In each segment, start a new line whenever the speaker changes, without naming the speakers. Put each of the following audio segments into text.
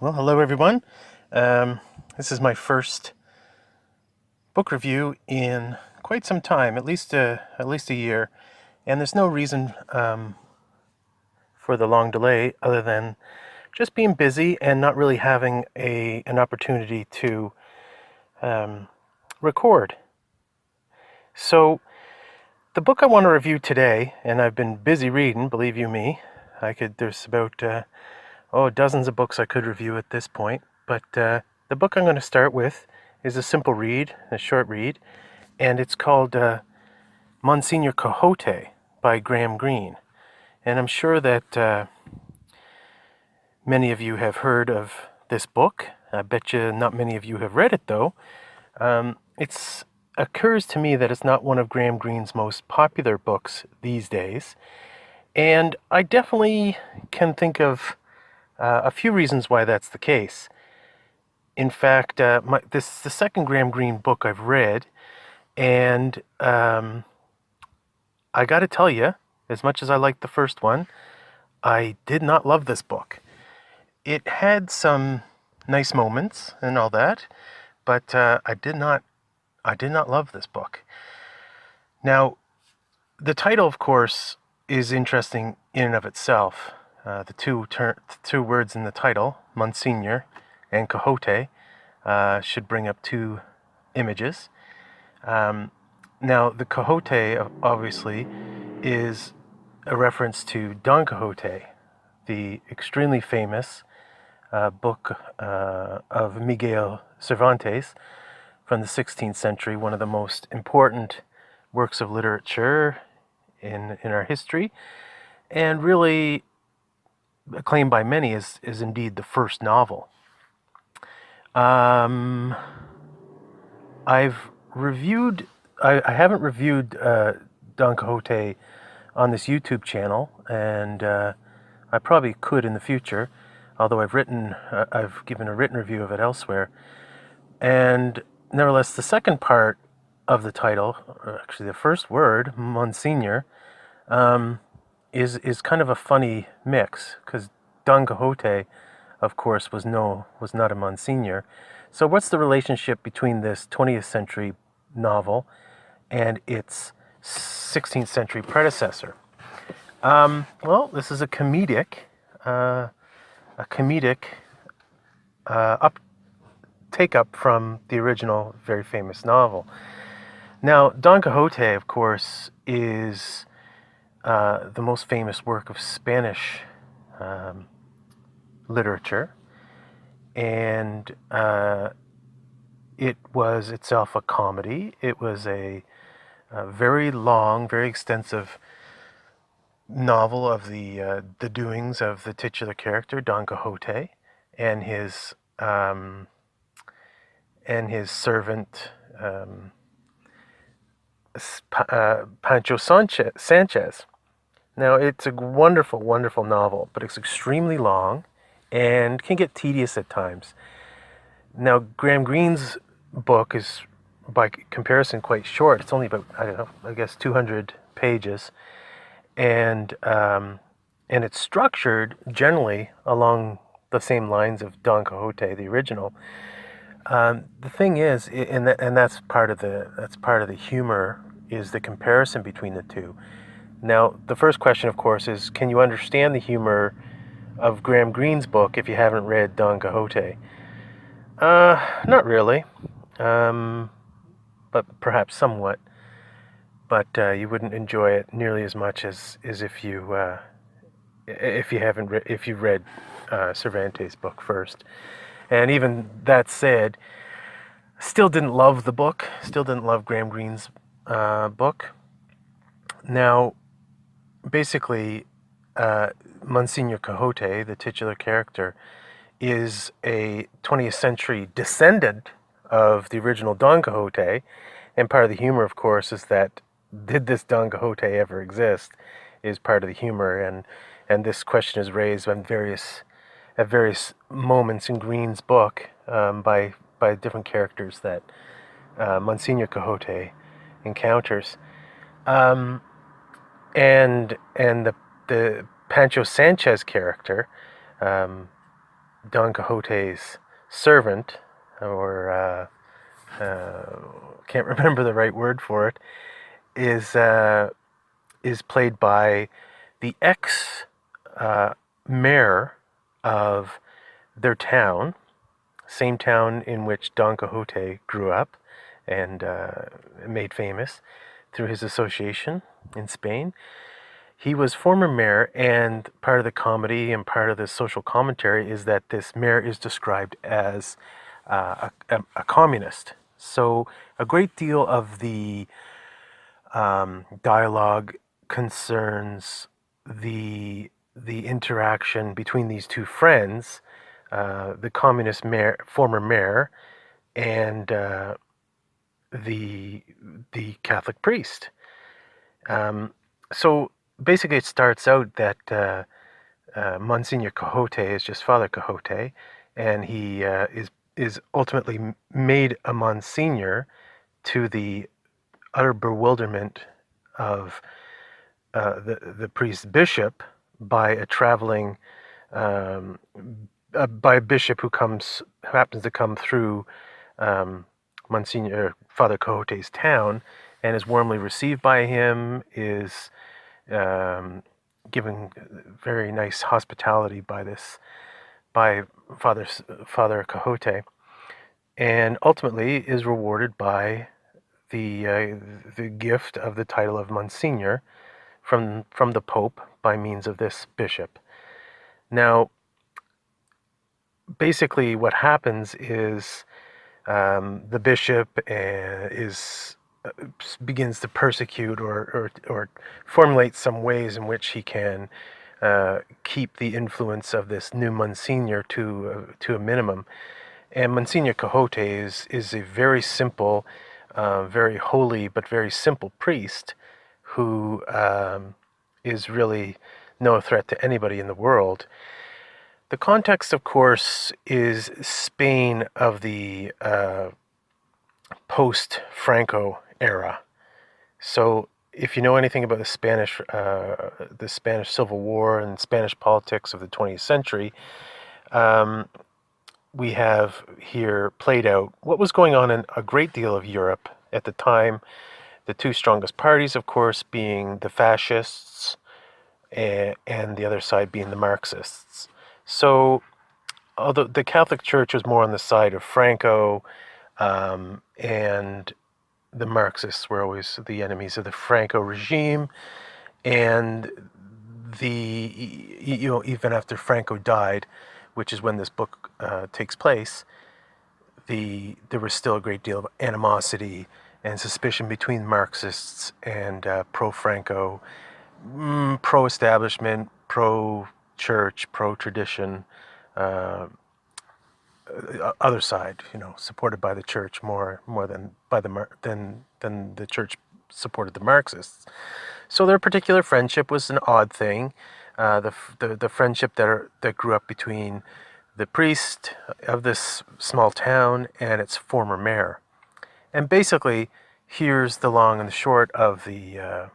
Well, hello everyone. This is my first book review in quite some time, at least a year, and there's no reason for the long delay other than just being busy and not really having an opportunity to record. So, the book I want to review today, and I've been busy reading, believe you me. There's about dozens of books I could review at this point, but the book I'm going to start with is a simple read, a short read, and it's called Monsignor Quixote by Greene. And I'm sure that many of you have heard of this book. I bet you not many of you have read it, though. It occurs to me that it's not one of Greene's most popular books these days, and I definitely can think of a few reasons why that's the case. In fact, this is the second Greene book I've read, and I got to tell you, as much as I liked the first one, I did not love this book. It had some nice moments and all that, but I did not love this book. Now, the title, of course, is interesting in and of itself. The two words in the title, Monsignor and Quixote, should bring up two images. Now, the Quixote, obviously, is a reference to Don Quixote, the extremely famous book of Miguel Cervantes from the 16th century, one of the most important works of literature in our history, and really acclaimed by many as indeed the first novel. I've reviewed. I haven't reviewed Don Quixote on this YouTube channel, and I probably could in the future. Although I've given a written review of it elsewhere. And nevertheless, the second part of the title, or actually the first word, Monsignor, is kind of a funny mix because Don Quixote, of course, was not a Monsignor. So what's the relationship between this 20th century novel and its 16th century predecessor? Well, this is a comedic take up from the original, very famous novel. Now, Don Quixote, of course, is the most famous work of Spanish literature, and it was itself a comedy. It was a very long, very extensive novel of the doings of the titular character Don Quixote and his servant Pancho Sanchez. Now, it's a wonderful, wonderful novel, but it's extremely long and can get tedious at times. Now, Greene's book is, by comparison, quite short. It's only about, I don't know, I guess 200 pages, and it's structured generally along the same lines of Don Quixote, the original. The thing is, and that's part of the humor, is the comparison between the two. Now, the first question, of course, is can you understand the humor of Greene's book if you haven't read Don Quixote? Not really, but perhaps somewhat. But you wouldn't enjoy it nearly as much as if you read Cervantes' book first. And even that said, still didn't love the book. Still didn't love Greene's book. Now, basically, Monsignor Quixote, the titular character, is a 20th century descendant of the original Don Quixote, and part of the humor, of course, is that did this Don Quixote ever exist? Is part of the humor, and this question is raised at various moments in Greene's book by different characters that Monsignor Quixote encounters. And the Pancho Sanchez character, Don Quixote's servant, or can't remember the right word for it, is played by the ex mayor of their town, same town in which Don Quixote grew up and made famous through his association in Spain. He was former mayor, and part of the comedy and part of the social commentary is that this mayor is described as a communist. So a great deal of the dialogue concerns the interaction between these two friends, the communist mayor, former mayor, and the Catholic priest. So basically, it starts out that Monsignor Quixote is just Father Quixote, and he is ultimately made a Monsignor to the utter bewilderment of the priest bishop by a traveling by a bishop who happens to come through Monsignor Father Quixote's town, and is warmly received by him, is given very nice hospitality by Father Quixote, and ultimately is rewarded by the gift of the title of Monsignor from the Pope by means of this bishop. Now, basically, what happens is the bishop begins to persecute or formulate some ways in which he can keep the influence of this new Monsignor to a minimum. And Monsignor Quixote is a very simple, very holy, but very simple priest who is really no threat to anybody in the world. The context, of course, is Spain of the post-Franco era. So, if you know anything about the Spanish Civil War and Spanish politics of the 20th century, we have here played out what was going on in a great deal of Europe at the time. The two strongest parties, of course, being the fascists and the other side being the Marxists. So, although the Catholic Church was more on the side of Franco, and the Marxists were always the enemies of the Franco regime, and even after Franco died, which is when this book takes place, there was still a great deal of animosity and suspicion between Marxists and pro-Franco, pro-establishment, pro-church, pro-tradition, other side, supported by the church more than by than the church supported the Marxists. So their particular friendship was an odd thing. The friendship that grew up between the priest of this small town and its former mayor. And basically, here's the long and the short of the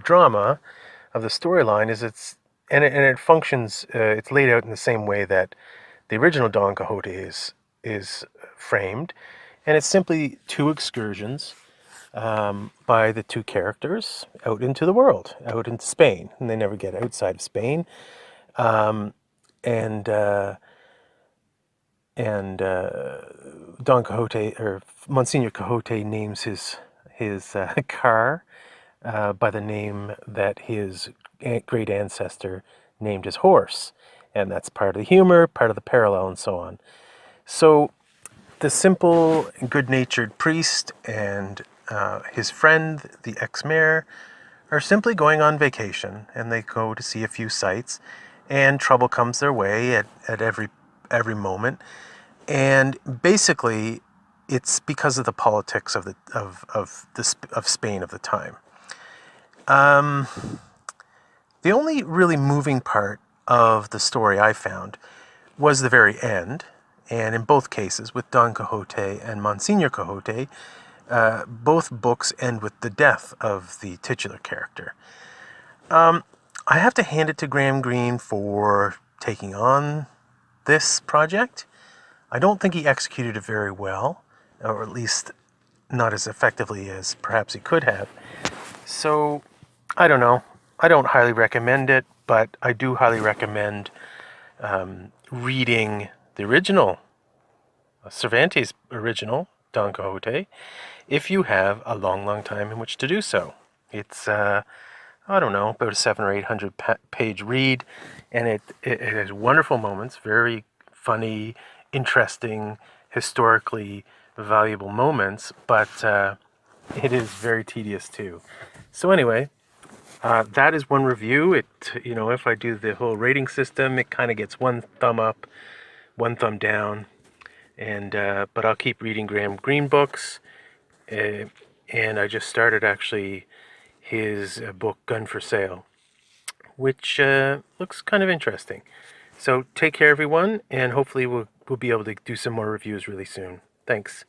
drama, of the storyline. It functions. It's laid out in the same way that the original Don Quixote is framed, and it's simply two excursions by the two characters out into the world, out into Spain, and they never get outside of Spain. And Don Quixote, or Monsignor Quixote, names his car by the name that his great ancestor named his horse, and that's part of the humor, part of the parallel, and so on. So the simple, good-natured priest and his friend, the ex-mayor, are simply going on vacation, and they go to see a few sights, and trouble comes their way at every moment. And basically, it's because of the politics of Spain of the time. The only really moving part of the story I found was the very end, and in both cases, with Don Quixote and Monsignor Quixote, both books end with the death of the titular character. I have to hand it to Graham Greene for taking on this project. I don't think he executed it very well, or at least not as effectively as perhaps he could have. So, I don't know. I don't highly recommend it, but I do highly recommend reading the original, Cervantes' original, Don Quixote, if you have a long, long time in which to do so. It's, I don't know, about a 700 or 800 page read, and it has wonderful moments, very funny, interesting, historically valuable moments, but it is very tedious too. So anyway, that is one review. If I do the whole rating system, it kind of gets one thumb up, one thumb down, and but I'll keep reading Graham Greene books, and I just started actually his book Gun for Sale, which looks kind of interesting. So take care, everyone, and hopefully we'll be able to do some more reviews really soon. Thanks.